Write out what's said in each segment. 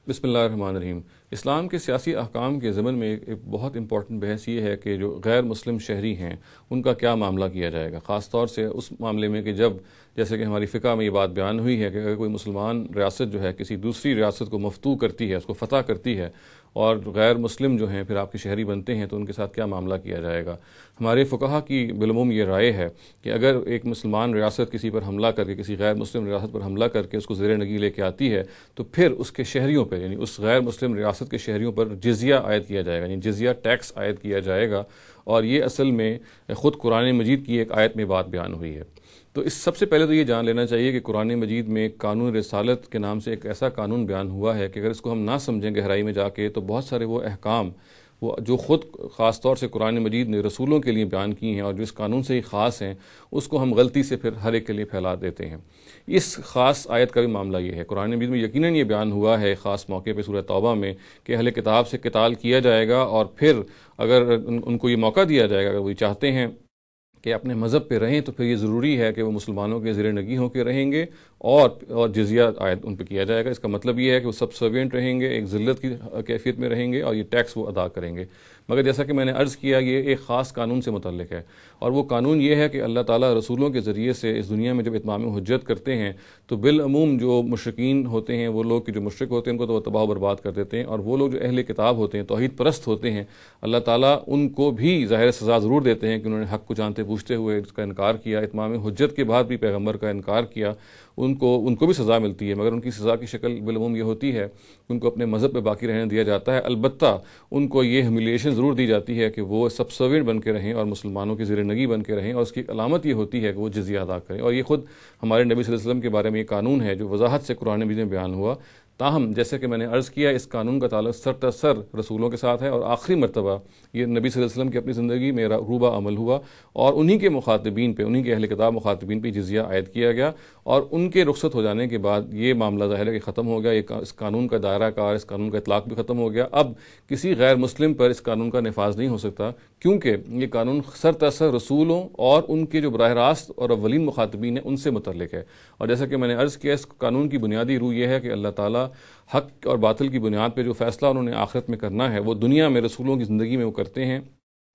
بسم اللہ الرحمن الرحیم۔ اسلام کے سیاسی احکام کے ضمن میں ایک بہت امپورٹنٹ بحث یہ ہے کہ جو غیر مسلم شہری ہیں ان کا کیا معاملہ کیا جائے گا، خاص طور سے اس معاملے میں کہ جب جیسے کہ ہماری فقہ میں یہ بات بیان ہوئی ہے کہ اگر کوئی مسلمان ریاست جو ہے کسی دوسری ریاست کو مفتوح کرتی ہے، اس کو فتح کرتی ہے اور غیر مسلم جو ہیں پھر آپ کے شہری بنتے ہیں تو ان کے ساتھ کیا معاملہ کیا جائے گا۔ ہمارے فقہا کی بالعموم یہ رائے ہے کہ اگر ایک مسلمان ریاست کسی پر حملہ کر کے، کسی غیر مسلم ریاست پر حملہ کر کے اس کو زیر نگی لے کے آتی ہے تو پھر اس کے شہریوں پہ یعنی اس غیر مسلم ریاست کے شہریوں پر جزیہ عائد کیا جائے گا، یعنی جزیہ ٹیکس عائد کیا جائے گا، اور یہ اصل میں خود قرآن مجید کی ایک آیت میں بات بیان ہوئی ہے۔ تو اس سب سے پہلے تو یہ جان لینا چاہیے کہ قرآن مجید میں قانون رسالت کے نام سے ایک ایسا قانون بیان ہوا ہے کہ اگر اس کو ہم نہ سمجھیں گہرائی میں جا کے تو بہت سارے وہ احکام وہ جو خود خاص طور سے قرآن مجید نے رسولوں کے لیے بیان کی ہیں اور جو اس قانون سے ہی خاص ہیں، اس کو ہم غلطی سے پھر ہر ایک کے لیے پھیلا دیتے ہیں۔ اس خاص آیت کا بھی معاملہ یہ ہے، قرآن مجید میں یقیناً یہ بیان ہوا ہے خاص موقع پہ سورہ توبہ میں کہ اہل کتاب سے قتال کیا جائے گا، اور پھر اگر ان کو یہ موقع دیا جائے گا، اگر وہ چاہتے ہیں کہ اپنے مذہب پہ رہیں تو پھر یہ ضروری ہے کہ وہ مسلمانوں کے زیر نگی ہو کے رہیں گے اور جزیہ عائد ان پہ کیا جائے گا۔ اس کا مطلب یہ ہے کہ وہ سب سروینٹ رہیں گے، ایک ذلت کی کیفیت میں رہیں گے، اور یہ ٹیکس وہ ادا کریں گے۔ مگر جیسا کہ میں نے عرض کیا، یہ ایک خاص قانون سے متعلق ہے، اور وہ قانون یہ ہے کہ اللہ تعالیٰ رسولوں کے ذریعے سے اس دنیا میں جب اتمام حجت کرتے ہیں تو بالعموم جو مشرکین ہوتے ہیں، وہ لوگ کہ جو مشرک ہوتے ہیں ان کو تو وہ تباہ و برباد کر دیتے ہیں، اور وہ لوگ جو اہل کتاب ہوتے ہیں، توحید پرست ہوتے ہیں، اللہ تعالیٰ ان کو بھی ظاہر سزا ضرور دیتے ہیں کہ انہوں نے حق کو جانتے پوچھتے ہوئے اس کا انکار کیا، اتمام حجت کے بعد بھی پیغمبر کا انکار کیا، ان کو بھی سزا ملتی ہے، مگر ان کی سزا کی شکل بالعموم یہ ہوتی ہے کہ ان کو اپنے مذہب پہ باقی رہنے دیا جاتا ہے۔ البتہ ان کو یہ ہیومیلیشن ضرور دی جاتی ہے کہ وہ سب سروینٹ بن کے رہیں اور مسلمانوں کی زیر نگی بن کے رہیں، اور اس کی علامت یہ ہوتی ہے کہ وہ جزیہ ادا کریں، اور یہ خود ہمارے نبی صلی اللہ علیہ وسلم کے بارے میں یہ قانون ہے جو وضاحت سے قرآن مجید میں بیان ہوا۔ تاہم جیسے کہ میں نے عرض کیا، اس قانون کا تعلق سرتاسر رسولوں کے ساتھ ہے، اور آخری مرتبہ یہ نبی صلی اللہ علیہ وسلم کی اپنی زندگی میں روبہ عمل ہوا، اور انہی کے مخاطبین پہ، انہی کے اہل کتاب مخاطبین پہ جزیہ عائد کیا گیا، اور ان کے رخصت ہو جانے کے بعد یہ معاملہ ظاہر ہے کہ ختم ہو گیا، اس قانون کا دائرہ کار، اس قانون کا اطلاق بھی ختم ہو گیا۔ اب کسی غیر مسلم پر اس قانون کا نفاذ نہیں ہو سکتا، کیونکہ یہ قانون سرتاسر رسولوں اور ان کے جو براہ راست اور اولین مخاطبین ہیں ان سے متعلق ہے۔ اور جیسا کہ میں نے عرض کیا، اس قانون کی بنیادی روح یہ ہے کہ اللہ تعالیٰ حق اور باطل کی بنیاد پہ جو فیصلہ انہوں نے آخرت میں کرنا ہے وہ دنیا میں رسولوں کی زندگی میں وہ کرتے ہیں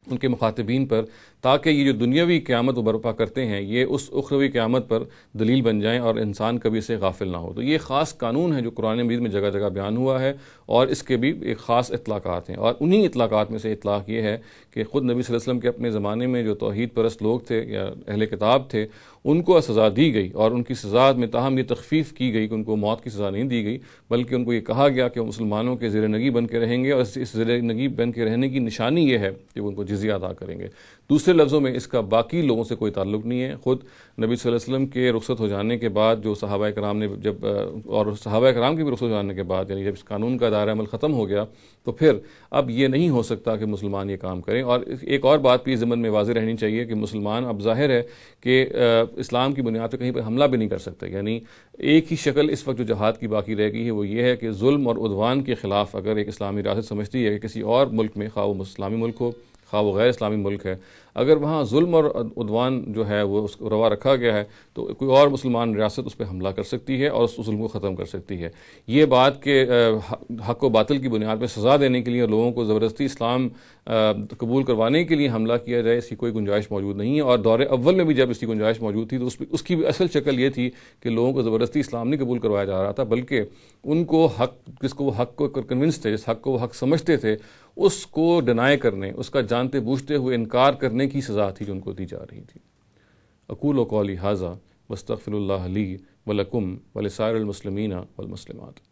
ان کے مخاطبین پر، تاکہ یہ جو دنیاوی قیامت وہ برپا کرتے ہیں یہ اس اخروی قیامت پر دلیل بن جائیں اور انسان کبھی سے غافل نہ ہو۔ تو یہ خاص قانون ہے جو قرآن مجید میں جگہ جگہ بیان ہوا ہے، اور اس کے بھی ایک خاص اطلاقات ہیں، اور انہی اطلاقات میں سے اطلاق یہ ہے کہ خود نبی صلی اللہ علیہ وسلم کے اپنے زمانے میں جو توحید پرست لوگ تھے یا اہل کتاب تھے ان کو سزا دی گئی، اور ان کی سزا میں تاہم یہ تخفیف کی گئی کہ ان کو موت کی سزا نہیں دی گئی، بلکہ ان کو یہ کہا گیا کہ وہ مسلمانوں کے زیر نگی بن کے رہیں گے، اور اس زیر نگی بن کے رہنے کی نشانی یہ ہے کہ وہ ان کو جزیہ ادا کریں گے۔ دوسرے لفظوں میں اس کا باقی لوگوں سے کوئی تعلق نہیں ہے۔ خود نبی صلی اللہ علیہ وسلم کے رخصت ہو جانے کے بعد جو صحابہ کرام نے اور صحابہ کرام کے بھی رخصت ہو جانے کے بعد، یعنی جب اس قانون کا دائرہ عمل ختم ہو گیا تو پھر اب یہ نہیں ہو سکتا کہ مسلمان یہ کام کریں۔ اور ایک اور بات بھی ضمن میں واضح رہنی چاہیے کہ مسلمان اب ظاہر ہے کہ اسلام کی بنیاد پہ کہیں پہ حملہ بھی نہیں کر سکتے، یعنی ایک ہی شکل اس وقت جو جہاد کی باقی رہ گئی ہے وہ یہ ہے کہ ظلم اور عدوان کے خلاف اگر ایک اسلامی ریاست سمجھتی ہے کہ کسی اور ملک میں، خواہ وہ اسلامی ملک ہو خواہ وہ غیر اسلامی ملک ہے، اگر وہاں ظلم اور عدوان جو ہے وہ اس کو روا رکھا گیا ہے تو کوئی اور مسلمان ریاست اس پہ حملہ کر سکتی ہے اور اس ظلم کو ختم کر سکتی ہے۔ یہ بات کہ حق و باطل کی بنیاد پہ سزا دینے کے لیے لوگوں کو زبردستی اسلام قبول کروانے کے لیے حملہ کیا جائے، اس کی کوئی گنجائش موجود نہیں ہے، اور دور اول میں بھی جب اس کی گنجائش موجود تھی تو اس کی بھی اصل شکل یہ تھی کہ لوگوں کو زبردستی اسلام نہیں قبول کروایا جا رہا تھا، بلکہ ان کو حق، جس کو وہ حق کو کنونس تھے، جس حق کو وہ حق سمجھتے تھے، اس کو ڈینائی کرنے، اس کا جانتے بوجھتے ہوئے انکار کرنے کی سزا تھی جو ان کو دی جا رہی تھی۔ اقول قولی ھذا واستغفر اللہ لی ولکم ولسائر المسلمین والمسلمات۔